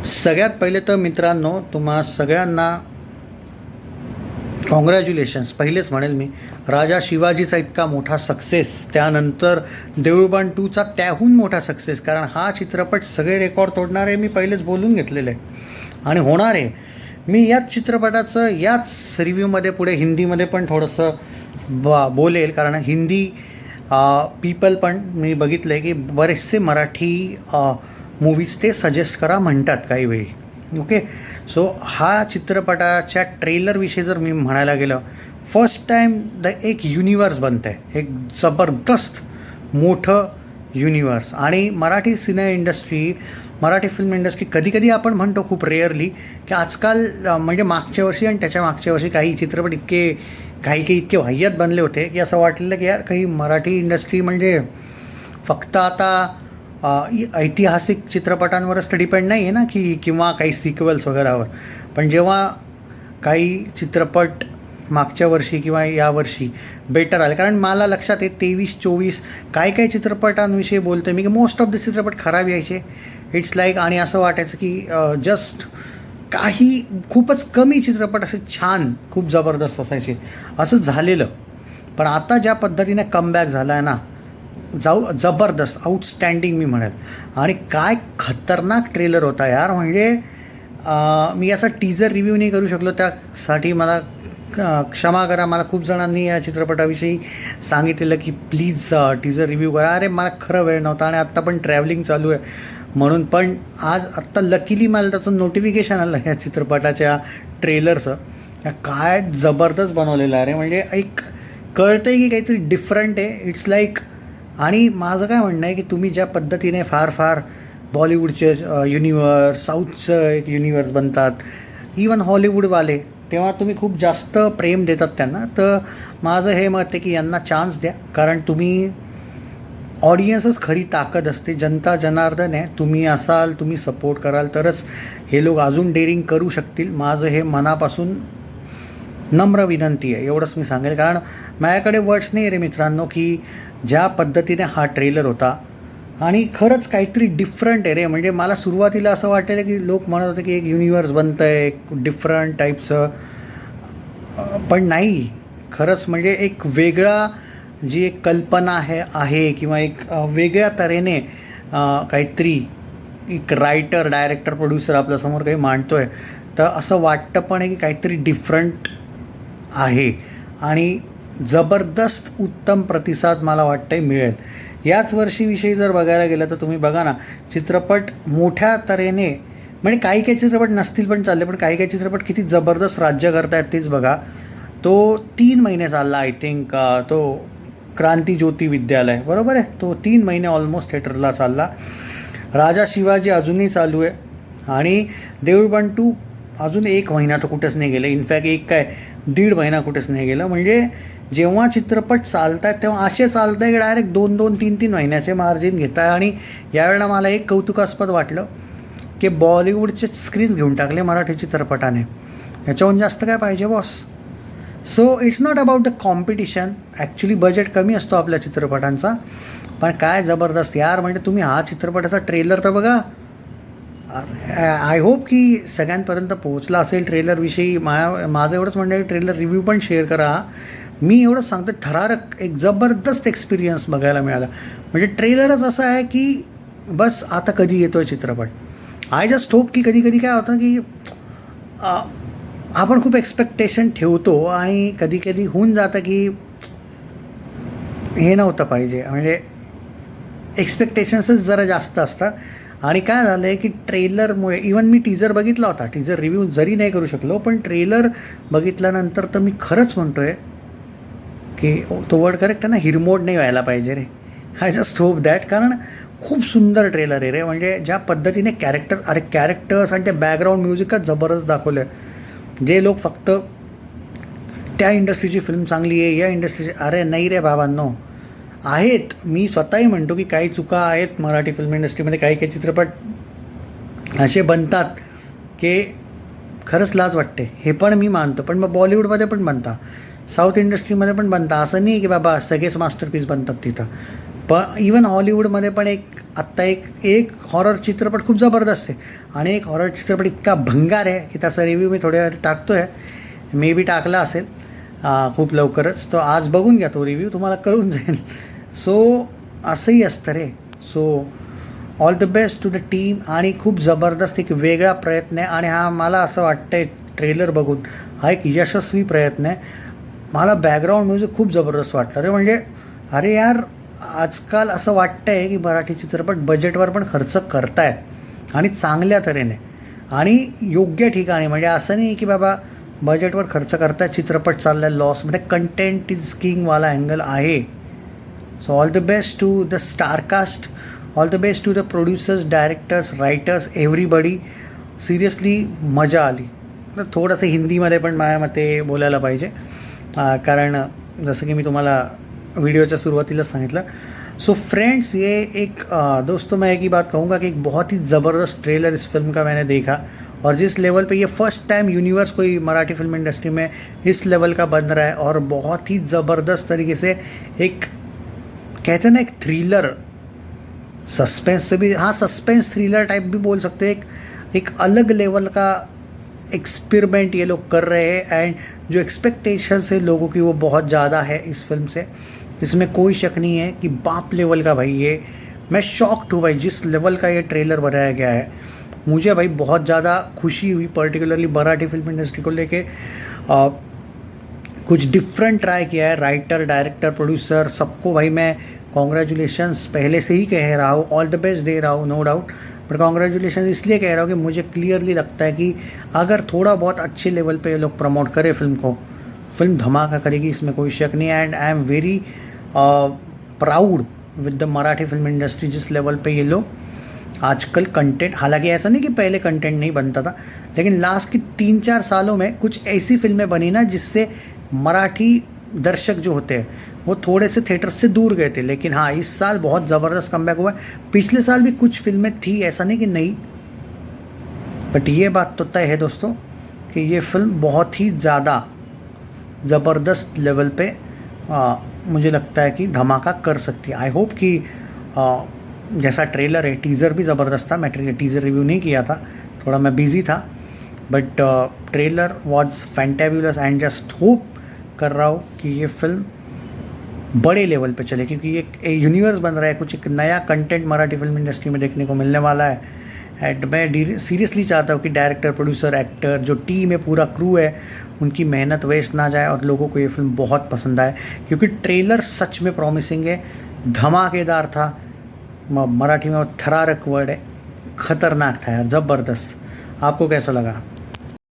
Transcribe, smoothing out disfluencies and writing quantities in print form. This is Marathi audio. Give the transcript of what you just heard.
सगळ्यात पहिले तर मित्रांनो तुम्हा सगळ्यांना कॉंग्रॅच्युलेशन्स पहिलेच म्हणेल मी. राजा शिवाजीचा इतका मोठा सक्सेस, त्यानंतर देऊळबंद 2चा त्याहून मोठा सक्सेस, कारण हा चित्रपट सगळे रेकॉर्ड तोडणार आहे, मी पहिलेच बोलून घेतलेलं आहे आणि होणार आहे. मी याच चित्रपटाचं याच रिव्ह्यूमध्ये पुढे हिंदीमध्ये पण थोडंसं बोलेल, कारण हिंदी पीपल पण मी बघितलं आहे की बरेचसे मराठी मूवीज ते सजेस्ट करा म्हणतात काही वेळी. ओके, सो हा चित्रपटाच्या ट्रेलरविषयी जर मी म्हणायला गेलं, फर्स्ट टाईम एक युनिवर्स बनतं आहे, एक जबरदस्त मोठं युनिवर्स. आणि मराठी मराठी फिल्म इंडस्ट्री कधीकधी आपण म्हणतो खूप रेअरली की आजकाल म्हणजे मागच्या वर्षी आणि त्याच्या मागच्या वर्षी काही चित्रपट काही इतके वाह्यात बनले होते की असं वाटलेलं की यार काही मराठी इंडस्ट्री म्हणजे फक्त आता ऐतिहासिक चित्रपटांवरच तर डिपेंड नाही आहे ना, की किंवा काही सिक्वेल्स वगैरेवर. पण जेव्हा काही चित्रपट मागच्या वर्षी किंवा यावर्षी बेटर आले, कारण मला लक्षात आहे 23-24 काही चित्रपटांविषयी बोलतो मी की मोस्ट ऑफ द चित्रपट खराब यायचे. इट्स लाईक, आणि असं वाटायचं की जस्ट काही खूपच कमी चित्रपट असे छान खूप जबरदस्त असायचे, असं झालेलं. पण आता ज्या पद्धतीने कमबॅक झाला आहे ना, जबरदस्त आउटस्टँडिंग मी म्हणेल. आणि काय खतरनाक ट्रेलर होता यार, म्हणजे मी याचा टीजर रिव्ह्यू नाही करू शकलो, त्यासाठी मला क्षमा करा. मला खूप जणांनी या चित्रपटाविषयी सांगितलेलं की प्लीज टीजर रिव्ह्यू करा. अरे मला खरं वेळ नव्हता आणि आत्ता पण ट्रॅव्हलिंग चालू आहे म्हणून. पण आज आत्ता लकीली मला त्याचं नोटिफिकेशन आलं या चित्रपटाच्या ट्रेलरचं. काय जबरदस्त बनवलेलं आहे रे, म्हणजे एक कळतं आहे की काहीतरी डिफरंट आहे. इट्स लाईक, आणि माझं काय म्हणणं आहे की तुम्ही ज्या पद्धतीने फार बॉलिवूडचे युनिवर्स, साऊथचं एक युनिवर्स बनतात, इवन हॉलिवूडवाले, तेव्हा तुम्ही खूप जास्त प्रेम देतात त्यांना. तर माझं हे मत आहे की यांना चान्स द्या, कारण तुम्ही ऑडियन्सच खरी ताकद असते, जनता जनार्दन आहे. तुम्ही असाल, तुम्ही सपोर्ट कराल तरच हे लोक अजून डेअरिंग करू शकतील. माझं हे मनापासून नम्र विनंती आहे, एवढंच मी सांगेल. कारण माझ्याकडे वर्ड्स नाही रे मित्रांनो की ज्या पद्धतीने हा ट्रेलर होता, आणि खरंच काहीतरी डिफरंट आहे रे. म्हणजे मला सुरुवातीला असं वाटलेलं की लोक म्हणत होते की एक युनिवर्स बनतं आहे एक डिफरंट टाईपचं, पण नाही, खरंच म्हणजे एक वेगळा जी एक कल्पना आहे किंवा एक वेगळ्या तऱ्हेने काहीतरी एक रायटर, डायरेक्टर, प्रोड्युसर आपल्यासमोर काही मांडतो आहे, तर असं वाटतं पण आहे की काहीतरी डिफरंट आहे. आणि जबरदस्त उत्तम प्रतिसाद मला वाटतं मिळेल. याच वर्षीविषयी जर बघायला गेलं तर तुम्ही बघा ना, चित्रपट मोठ्या तऱ्हेने, म्हणजे काही चित्रपट नसतील पण चालले, पण काही चित्रपट किती जबरदस्त राज्य करतायत तेच बघा. तो 3 महिने चालला आय थिंक, तो क्रांती ज्योती विद्यालय, बरोबर आहे, तो 3 महिने ऑलमोस्ट थिएटरला चालला. राजा शिवाजी अजूनही चालू आहे, आणि देऊळबंद 2 अजून 1 महिना तर कुठेच नाही गेलं. इनफॅक्ट 1.5 महिना कुठेच नाही गेलं. म्हणजे जेव्हा चित्रपट चालत आहेत तेव्हा असे चालत आहे की डायरेक्ट 2-3 महिन्याचे मार्जिन घेत आहे. आणि यावेळेला मला एक कौतुकास्पद वाटलं की बॉलिवूडचे स्क्रीन घेऊन टाकले मराठी चित्रपटाने. ह्याच्याहून जास्त काय पाहिजे boss. So it's not about the competition, actually budget कमी असतो आपल्या चित्रपटांचा, पण काय जबरदस्त यार. म्हणजे तुम्ही हा चित्रपटाचा ट्रेलर तर बघा. आय होप की सगळ्यांपर्यंत पोहोचला असेल ट्रेलरविषयी. माझं एवढंच म्हणणं आहे, ट्रेलर रिव्ह्यू पण शेअर करा. मी एवढंच सांगतो, थरारक एक जबरदस्त एक्सपिरियन्स बघायला मिळाला. म्हणजे ट्रेलरच असं आहे की बस आता कधी येतो आहे चित्रपट. आय जस्ट होप की कधी काय होतं की आपण खूप एक्सपेक्टेशन ठेवतो आणि कधी होऊन जातं की हे नव्हतं पाहिजे. म्हणजे एक्सपेक्टेशन्सच जरा जास्त असतात. आणि काय झालं आहे की ट्रेलरमुळे, इवन मी टीजर बघितला होता, टीजर रिव्ह्यू जरी नाही करू शकलो, पण ट्रेलर बघितल्यानंतर तर मी खरंच म्हणतो आहे की तो वर्ड करेक्ट आहे ना, हिरमोड नाही व्हायला पाहिजे रे. आय जस्ट होप दॅट, कारण खूप सुंदर ट्रेलर आहे रे. म्हणजे ज्या पद्धतीने कॅरेक्टर्स आणि ते बॅकग्राऊंड म्युझिकच जबरदस्त दाखवलं आहे. जे लोक फक्त त्या इंडस्ट्रीची फिल्म चांगली आहे, या इंडस्ट्रीची, अरे नाही रे बाबांनो, आहेत. मी स्वतःही म्हणतो की काही चुका आहेत मराठी फिल्म इंडस्ट्रीमध्ये. काही चित्रपट असे बनतात की खरंच लाज वाटते, हे पण मी मानतो. पण मग बॉलिवूडमध्ये पण बनता, साऊथ इंडस्ट्रीमध्ये पण बनता, असं नाही की बाबा सगळेच मास्टरपीस बनतात तिथं. पण इवन हॉलिवूडमध्ये पण आत्ता एक हॉरर चित्रपट खूप जबरदस्त आहे आणि एक हॉरर चित्रपट इतका भंगार आहे की त्याचा रिव्ह्यू मी थोड्या वेळ टाकतो आहे, मे बी टाकला असेल खूप लवकरच. तो आज बघून घ्या, तो रिव्ह्यू तुम्हाला कळून जाईल. सो असंही असतं रे. So all the best to the team. आणि खूप जबरदस्त एक वेगळा प्रयत्न आहे आणि हा मला असं वाटतं आहे ट्रेलर बघून हा एक यशस्वी प्रयत्न आहे. मला बॅकग्राऊंड म्युझिक खूप जबरदस्त वाटलं रे. म्हणजे अरे यार, आजकाल असं वाटतं आहे की मराठी चित्रपट बजेटवर पण खर्च करतायत आणि चांगल्या तऱ्हेने आणि योग्य ठिकाणी. म्हणजे असं नाही की बाबा बजेटवर खर्च करतायत, चित्रपट चालला आहे लॉसमध्ये. कंटेंट इज किंगवाला अँगल आहे. So all the best to the starcast, all the best to the producers, directors, writers, everybody. Seriously मजा आली. तर थोडंसं हिंदीमध्ये पण माझ्या मते बोलायला पाहिजे, कारण जसं की मी तुम्हाला वीडियो सुरुआतीला सांगितलं. सो फ्रेंड्स, ये एक दोस्तों मैं एक ही बात कहूँगा कि एक बहुत ही ज़बरदस्त ट्रेलर इस फिल्म का मैंने देखा और जिस लेवल पे ये फर्स्ट टाइम यूनिवर्स कोई मराठी फिल्म इंडस्ट्री में इस लेवल का बन रहा है और बहुत ही ज़बरदस्त तरीके से एक कहते हैं ना एक थ्रिलर सस्पेंस से भी, हाँ सस्पेंस थ्रिलर टाइप भी बोल सकते हैं, एक अलग लेवल का एक्सपेरिमेंट ये लोग कर रहे हैं. एंड जो एक्सपेक्टेशंस है लोगों की वो बहुत ज़्यादा है इस फिल्म से, इसमें कोई शक नहीं है कि बाप लेवल का भाई ये. मैं शॉक्ड हूँ भाई जिस लेवल का ये ट्रेलर बनाया गया है. मुझे भाई बहुत ज़्यादा खुशी हुई, पर्टिकुलरली मराठी फिल्म इंडस्ट्री को लेके. कुछ डिफरेंट ट्राई किया है. राइटर, डायरेक्टर, प्रोड्यूसर, सबको भाई मैं कॉन्ग्रेचुलेशंस पहले से ही कह रहा हूँ, ऑल द बेस्ट दे रहा हूँ, नो डाउट. बट कॉन्ग्रेचुलेशन इसलिए कह रहा हूँ कि मुझे क्लियरली लगता है कि अगर थोड़ा बहुत अच्छे लेवल पे ये लोग प्रमोट करें फिल्म को, फिल्म धमाका करेगी, इसमें कोई शक नहीं है. And I am very proud विद द मराठी फिल्म इंडस्ट्री जिस लेवल पे ये लोग आजकल कंटेंट, हालांकि ऐसा नहीं कि पहले कंटेंट नहीं बनता था, लेकिन लास्ट की 3-4 सालों में कुछ ऐसी फिल्में बनी ना जिससे मराठी दर्शक जो होते हैं वो थोड़े से थिएटर से दूर गए थे. लेकिन हाँ, इस साल बहुत ज़बरदस्त कमबैक हुआ है. पिछले साल भी कुछ फिल्में थी, ऐसा नहीं कि नहीं, बट ये बात तो तय है दोस्तों कि ये फिल्म बहुत ही ज़्यादा ज़बरदस्त लेवल पे मुझे लगता है कि धमाका कर सकती है. आई होप कि जैसा ट्रेलर है, टीज़र भी ज़बरदस्त था. मैं टीज़र रिव्यू नहीं किया था, थोड़ा मैं बिज़ी था, but trailer was fantabulous. End just hope कर रहा हूँ कि ये फिल्म बड़े लेवल पे चले, क्योंकि एक यूनिवर्स बन रहा है, कुछ एक नया कंटेंट मराठी फिल्म इंडस्ट्री में देखने को मिलने वाला है. एंड मैं सीरियसली चाहता हूँ कि डायरेक्टर, प्रोड्यूसर, एक्टर, जो टीम है, पूरा क्रू है, उनकी मेहनत वेस्ट ना जाए और लोगों को ये फिल्म बहुत पसंद आए, क्योंकि ट्रेलर सच में प्रॉमिसिंग है, धमाकेदार था. मराठी में वो थरारक वर्ड है, खतरनाक था यार, ज़बरदस्त. आपको कैसा लगा?